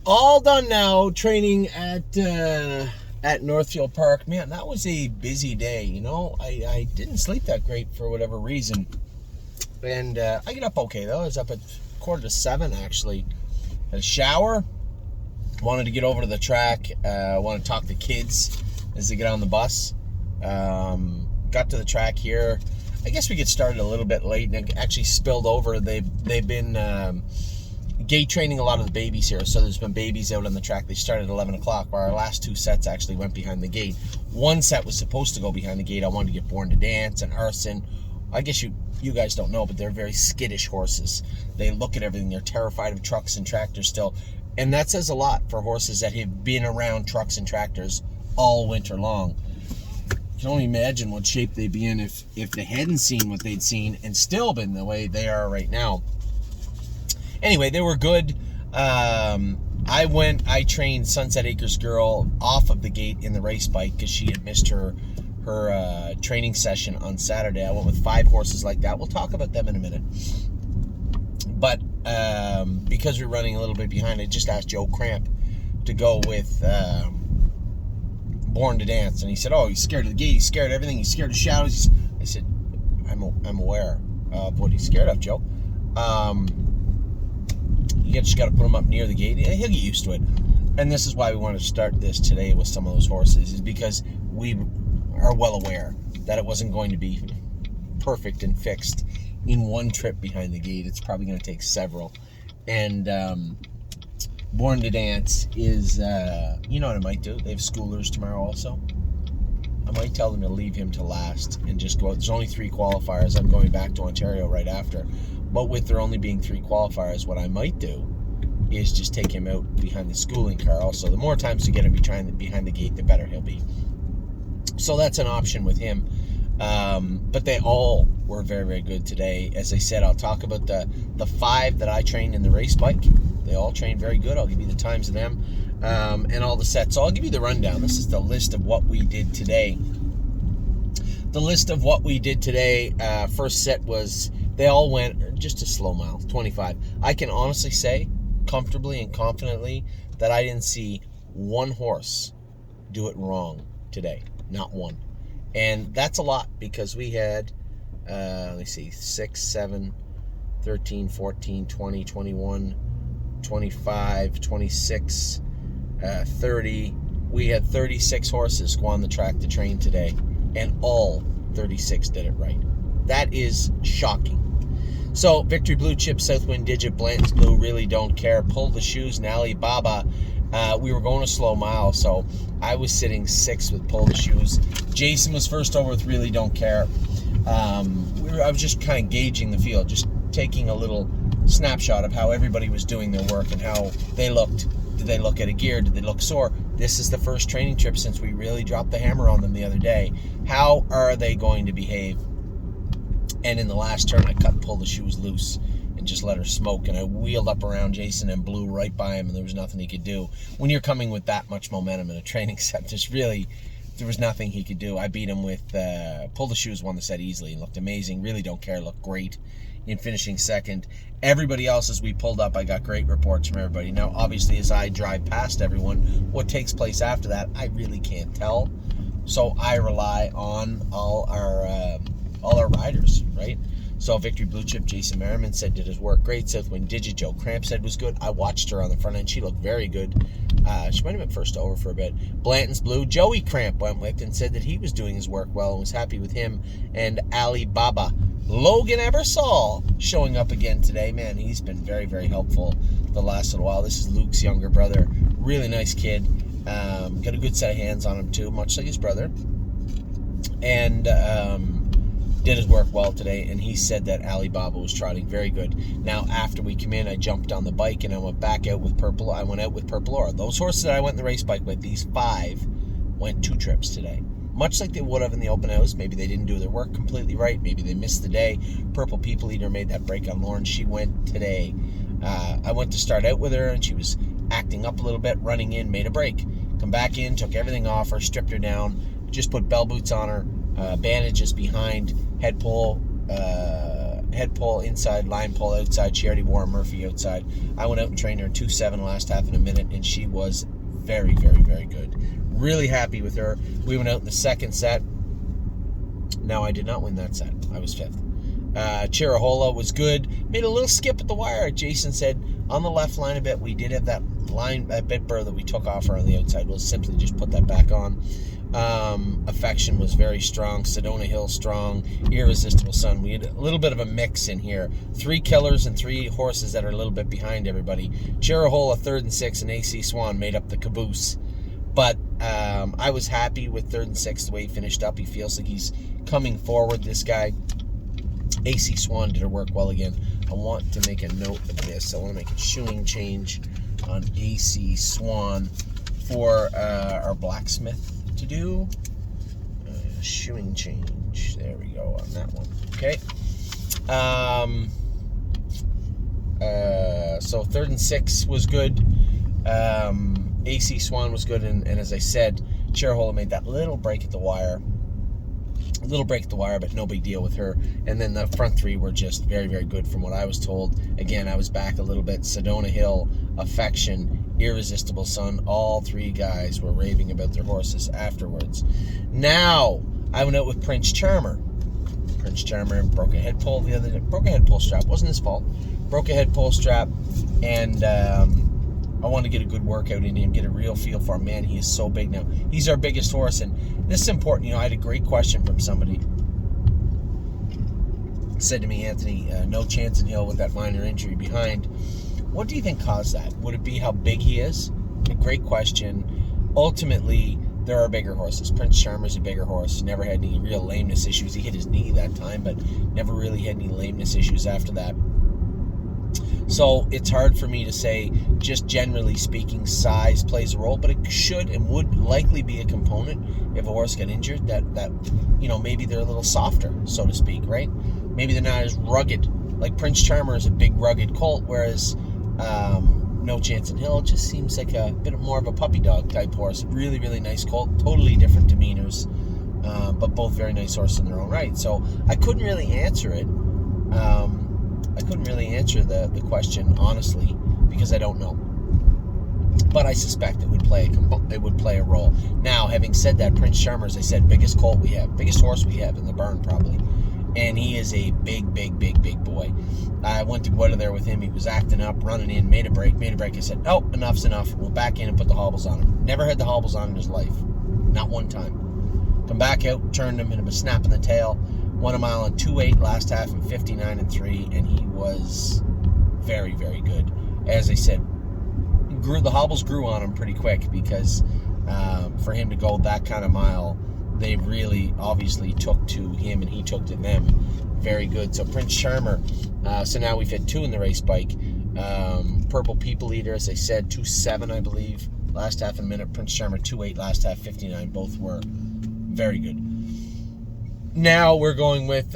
All done now. Training at Northfield Park. Man, that was a busy day. I didn't sleep that great for whatever reason, and I get up okay though. I was up at 6:45 actually. Had a shower. Wanted to get over to the track. Want to talk to kids as they get on the bus. Got to the track here. I guess we get started a little bit late, and it actually spilled over. They've been gate training a lot of the babies here, so there's been babies out on the track. They started at 11 o'clock, while our last two sets actually went behind the gate. One set was supposed to go behind the gate. I wanted to get Born to Dance and Arson. I guess you guys don't know, but they're very skittish horses. They look at everything. They're terrified of trucks and tractors still. And that says a lot for horses that have been around trucks and tractors all winter long. You can only imagine what shape they'd be in if they hadn't seen what they'd seen and still been the way they are right now. Anyway, they were good. I trained Sunset Acres Girl off of the gate in the race bike because she had missed her training session on Saturday. I went with 5 horses like that. We'll talk about them in a minute. But because we're running a little bit behind, I just asked Joe Cramp to go with Born to Dance. And he said, oh, he's scared of the gate. He's scared of everything. He's scared of shadows. I said, I'm aware of what he's scared of, Joe. You just got to put him up near the gate. He'll get used to it. And this is why we wanted to start this today with some of those horses, is because we are well aware that it wasn't going to be perfect and fixed in one trip behind the gate. It's probably going to take several. And Born to Dance is, you know what I might do? They have schoolers tomorrow also. I might tell them to leave him to last and just go out. There's only 3 qualifiers. I'm going back to Ontario right after. But with there only being 3 qualifiers, what I might do is just take him out behind the schooling car also. The more times you get him behind the gate, the better he'll be. So that's an option with him. But they all were very, very good today. As I said, I'll talk about the 5 that I trained in the race bike. They all trained very good. I'll give you the times of them and all the sets. So I'll give you the rundown. This is the list of what we did today. The list of what we did today, first set was, they all went just a slow mile, 25. I can honestly say, comfortably and confidently, that I didn't see one horse do it wrong today. Not one. And that's a lot because we had, let me see, 6, 7, 13, 14, 20, 21, 25, 26, 30. We had 36 horses go on the track to train today, and all 36 did it right. That is shocking. So, Victory Blue Chip, Southwind Digit, Blanton's Blue, Really Don't Care, Pull the Shoes, and Alibaba. We were going a slow mile, so I was sitting 6 with Pull the Shoes. Jason was first over with Really Don't Care. I was just kind of gauging the field, just taking a little snapshot of how everybody was doing their work and how they looked. Did they look at a gear? Did they look sore? This is the first training trip since we really dropped the hammer on them the other day. How are they going to behave? And in the last turn, I cut Pull the Shoes loose and just let her smoke. And I wheeled up around Jason and blew right by him, and there was nothing he could do. When you're coming with that much momentum in a training set, there was nothing he could do. I beat him with Pull the Shoes, won the set easily and looked amazing. Really Don't Care looked great in finishing second. Everybody else, as we pulled up, I got great reports from everybody. Now, obviously, as I drive past everyone, what takes place after that, I really can't tell. So I rely on all our riders, right? So Victory Blue Chip, Jason Merriman said did his work great. Southwind Digit, Joe Cramp said was good. I watched her on the front end. She looked very good. She might have been first over for a bit. Blanton's Blue, Joey Cramp went with and said that he was doing his work well and was happy with him. And Alibaba. Logan Ebersol showing up again today. Man, he's been very, very helpful the last little while. This is Luke's younger brother. Really nice kid. Got a good set of hands on him too, much like his brother. And did his work well today, and he said that Alibaba was trotting very good. Now, after we came in, I jumped on the bike, and I went back out with Purple. I went out with Purple Aura. Those horses that I went in the race bike with, these 5, went 2 trips today. Much like they would have in the open house. Maybe they didn't do their work completely right. Maybe they missed the day. Purple People Eater made that break on Lauren. She went today. I went to start out with her, and she was acting up a little bit, running in, made a break. Come back in, took everything off her, stripped her down, just put bell boots on her, bandages behind, head pull, head pull inside, line pull outside. She already wore a Murphy outside. I went out and trained her 2.7 last half in a minute, and she was very, very, very good. Really happy with her. We went out in the second set. Now, I did not win that set. I was 5th. Chirahola was good. Made a little skip at the wire. Jason said on the left line a bit. We did have that line, that bit burr that we took off her on the outside. We'll simply just put that back on. Affection was very strong. Sedona Hill strong. Irresistible Sun. We had a little bit of a mix in here. 3 killers and 3 horses that are a little bit behind everybody. Chirahola 3rd and 6th, and AC Swan made up the caboose. But I was happy with 3rd and 6th the way he finished up. He feels like he's coming forward, this guy. AC Swan did her work well again. I want to make a note of this. I want to make a shoeing change on AC Swan for our blacksmith to do. Shoeing change. There we go on that one. Okay. So 3rd and 6th was good. AC Swan was good, and as I said, Chirahola made that little break at the wire. A little break at the wire, but no big deal with her. And then the front 3 were just very, very good from what I was told. Again, I was back a little bit. Sedona Hill, Affection, Irresistible Sun. All 3 guys were raving about their horses afterwards. Now, I went out with Prince Charmer. Prince Charmer broke a head pole the other day. Broke a head pole strap. Wasn't his fault. Broke a head pole strap, and I want to get a good workout in him, get a real feel for him. Man, he is so big now. He's our biggest horse, and this is important. You know, I had a great question from somebody. Said to me, Anthony, no chance in Hill with that minor injury behind. What do you think caused that? Would it be how big he is? A great question. Ultimately, there are bigger horses. Prince Charmer's a bigger horse. Never had any real lameness issues. He hit his knee that time, but never really had any lameness issues after that. So it's hard for me to say, just generally speaking, size plays a role, but it should and would likely be a component if a horse got injured, that you know, maybe they're a little softer, so to speak, right? Maybe they're not as rugged. Like Prince Charmer is a big, rugged colt, whereas No Chance in Hill just seems like a bit more of a puppy dog type horse. Really, really nice colt, totally different demeanors, but both very nice horses in their own right. So I couldn't really answer it. I couldn't really answer the question honestly because I don't know, but I suspect it would play a role. Now, having said that, Prince Charmer, as I said, biggest colt we have, biggest horse we have in the barn probably, and he is a big, big, big, big boy. I went to go out of there with him. He was acting up, running in, made a break. I said, "Oh, enough's enough. We'll back in and put the hobbles on him." Never had the hobbles on in his life, not one time. Come back out, turned him, hit him a snap in the tail. 1 mile and 2.8 last half and 59 and 3, and he was very, very good. As I said, the hobbles grew on him pretty quick because for him to go that kind of mile, they really obviously took to him and he took to them. Very good. So Prince Charmer, so now we've had 2 in the race bike. Purple People Eater, as I said, 2.7 I believe last half in a minute. Prince Charmer 2.8 last half, 59. Both were very good. Now we're going with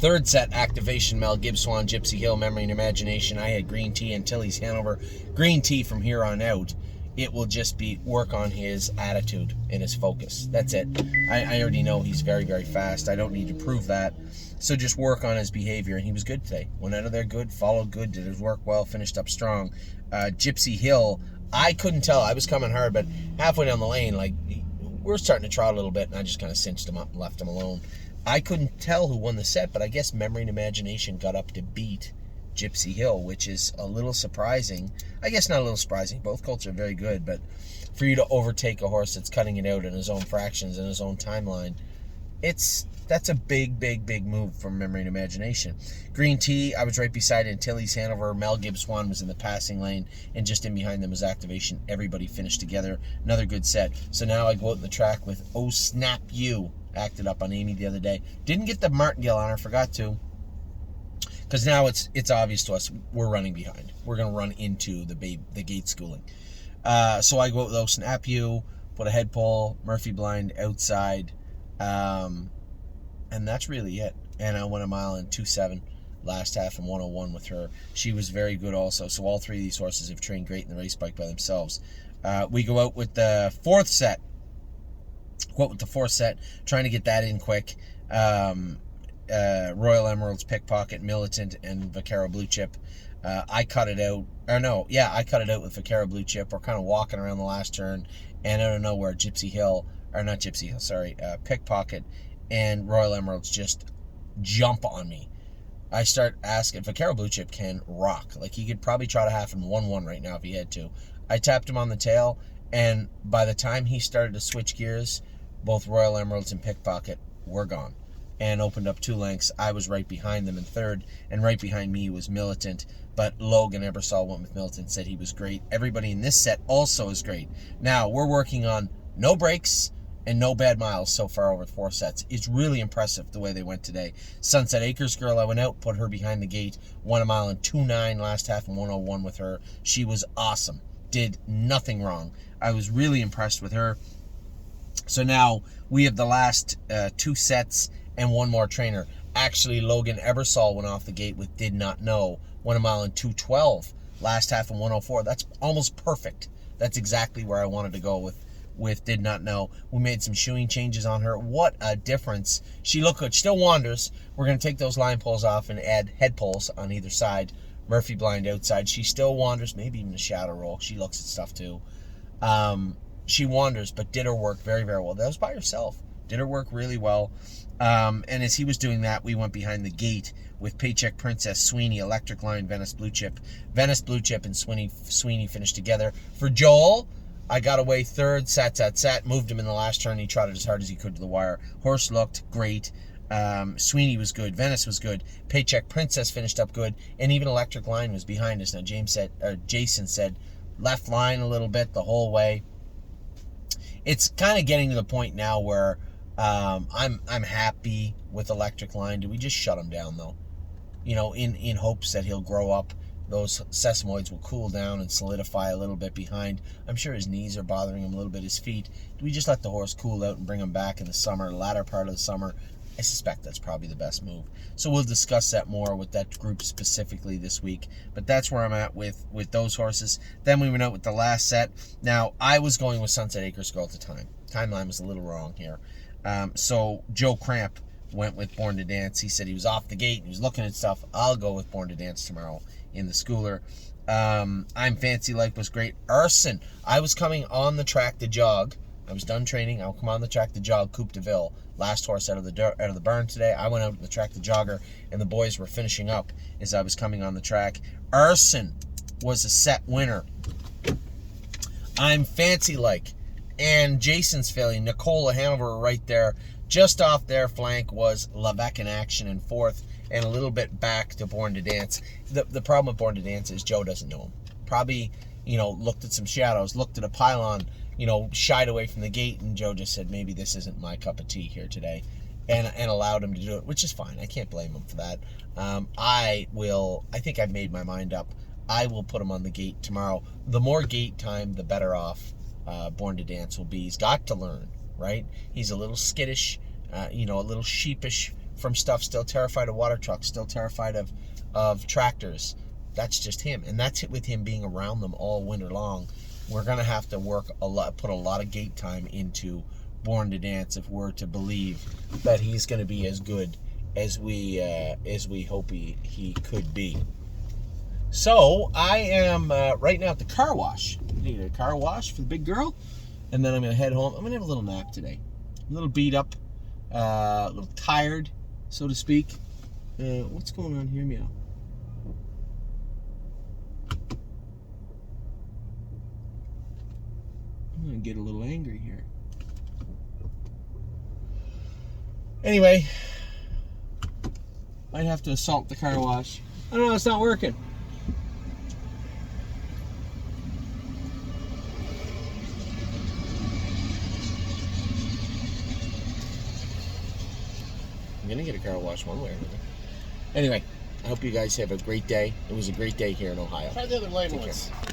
3rd set activation. Mel Gibbs Swan, Gypsy Hill, Memory and Imagination. I had Green Tea and Tilly's Hanover. Green Tea from here on out, it will just be work on his attitude and his focus. That's it. I already know he's very, very fast. I don't need to prove that. So just work on his behavior, and he was good today. Went out of there good, followed good, did his work well, finished up strong. Gypsy Hill, I couldn't tell. I was coming hard, but halfway down the lane, like, we're starting to trot a little bit, and I just kind of cinched him up and left him alone. I couldn't tell who won the set, but I guess Memory and Imagination got up to beat Gypsy Hill, which is a little surprising. I guess not a little surprising. Both colts are very good, but for you to overtake a horse that's cutting it out in his own fractions, in his own timeline, that's a big, big, big move from Memory and Imagination. Green Tea, I was right beside it in Tilly's Hanover. Mel Gibbs Swan was in the passing lane, and just in behind them was Activation. Everybody finished together. Another good set. So now I go out in the track with Oh Snap You. Acted up on Amy the other day. Didn't get the martingale on her, forgot to. Because now it's obvious to us we're running behind. We're going to run into the gate schooling. So I go out with Oh Snap You, put a head pull, Murphy blind outside. And that's really it. And I went 1 mile and 2.7 last half and 101 with her. She was very good also. So all 3 of these horses have trained great in the race bike by themselves. We go out with the 4th set. Trying to get that in quick. Royal Emeralds, Pickpocket, Militant, and Vaquero Blue Chip. I cut it out. I cut it out with Vaquero Blue Chip. We're kind of walking around the last turn, and out of nowhere, Pickpocket and Royal Emeralds just jump on me. I start asking. Vaquero Blue Chip can rock. Like, he could probably try to half him 1-1 right now if he had to. I tapped him on the tail, and by the time he started to switch gears, both Royal Emeralds and Pickpocket were gone and opened up 2 lengths. I was right behind them in third, and right behind me was Militant. But Logan Ebersol went with Militant, said he was great. Everybody in this set also is great. Now, we're working on no breaks and no bad miles so far over 4 sets. It's really impressive the way they went today. Sunset Acres girl, I went out, put her behind the gate, won a mile in 2:09 last half and 1:01 with her. She was awesome. Did nothing wrong. I was really impressed with her. So now we have the last 2 sets and 1 more trainer. Actually, Logan Ebersol went off the gate with Did Not Know, won a mile in 2:12 last half in 1:04. That's almost perfect. That's exactly where I wanted to go with Did Not Know. We made some shoeing changes on her. What a difference. She looked good. She still wanders. We're going to take those line poles off and add head poles on either side. Murphy blind outside. She still wanders, maybe even a shadow roll. She looks at stuff too. She wanders, but did her work very, very well. That was by herself. Did her work really well. And as he was doing that, we went behind the gate with Paycheck Princess, Sweeney, Electric Line, Venice Blue Chip. Venice Blue Chip and Sweeney finished together. For Joel, I got away third, sat, moved him in the last turn. He trotted as hard as he could to the wire. Horse looked great. Sweeney was good. Venice was good. Paycheck Princess finished up good. And even Electric Line was behind us. Now, Jason said left line a little bit the whole way. It's kind of getting to the point now where I'm happy with Electric Line. Do we just shut him down, though? You know, in hopes that he'll grow up. Those sesamoids will cool down and solidify a little bit behind. I'm sure his knees are bothering him a little bit, his feet. Do we just let the horse cool out and bring him back in the summer, latter part of the summer? I suspect that's probably the best move. So we'll discuss that more with that group specifically this week. But that's where I'm at with those horses. Then we went out with the last set. Now, I was going with Sunset Acres Girl at the time. Timeline was a little wrong here. So Joe Cramp went with Born to Dance. He said he was off the gate and he was looking at stuff. I'll go with Born to Dance tomorrow in the schooler. I'm Fancy Like was great. Arson, I was coming on the track to jog. I was done training. I'll come on the track to jog Coupe de Ville. Last horse out of the barn today. I went out on the track to jogger, and the boys were finishing up as I was coming on the track. Arson was a set winner. I'm Fancy Like, and Jason's filly, Nicola Hanover, right there. Just off their flank was Lavec in action in fourth, and a little bit back to Born to Dance. The problem with Born to Dance is Joe doesn't know him. Probably, looked at some shadows, looked at a pylon, shied away from the gate, and Joe just said, maybe this isn't my cup of tea here today, and allowed him to do it, which is fine. I can't blame him for that. I think I've made my mind up. I will put him on the gate tomorrow. The more gate time, the better off Born to Dance will be. He's got to learn, right? He's a little skittish, a little sheepish from stuff, still terrified of water trucks, still terrified of tractors. That's just him, and that's it with him being around them all winter long. We're going to have to put a lot of gate time into Born to Dance if we're to believe that he's going to be as good as we hope he could be. So I am right now at the car wash. I need a car wash for the big girl, and then I'm going to head home. I'm going to have a little nap today. A little beat up, a little tired, so to speak. What's going on here, meow? I'm going to get a little angry here. Anyway, might have to assault the car wash. I don't know, it's not working. I'm going to get a car wash one way or another. Anyway, I hope you guys have a great day. It was a great day here in Ohio. Try the other lane once.